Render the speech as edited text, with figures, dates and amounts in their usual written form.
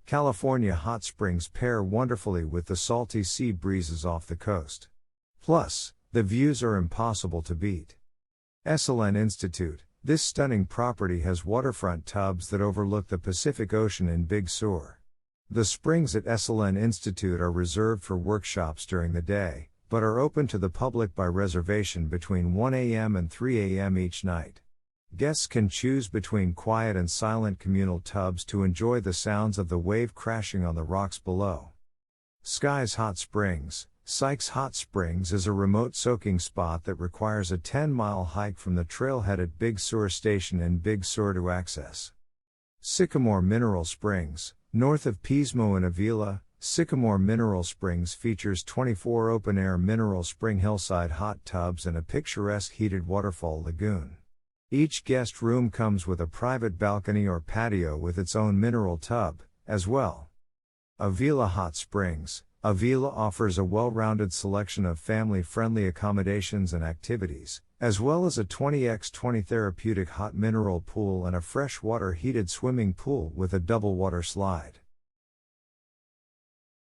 California hot springs pair wonderfully with the salty sea breezes off the coast. Plus, the views are impossible to beat. Esalen Institute. This stunning property has waterfront tubs that overlook the Pacific Ocean in Big Sur. The springs at Esalen Institute are reserved for workshops during the day, but are open to the public by reservation between 1 a.m. and 3 a.m. each night. Guests can choose between quiet and silent communal tubs to enjoy the sounds of the wave crashing on the rocks below. Sykes Hot Springs. Sykes Hot Springs is a remote soaking spot that requires a 10-mile hike from the trailhead at Big Sur Station in Big Sur to access. Sycamore Mineral Springs. North of Pismo and Avila, Sycamore Mineral Springs features 24 open-air mineral spring hillside hot tubs and a picturesque heated waterfall lagoon. Each guest room comes with a private balcony or patio with its own mineral tub, as well. Avila Hot Springs. Avila offers a well-rounded selection of family-friendly accommodations and activities, as well as a 20x20 therapeutic hot mineral pool and a freshwater heated swimming pool with a double water slide.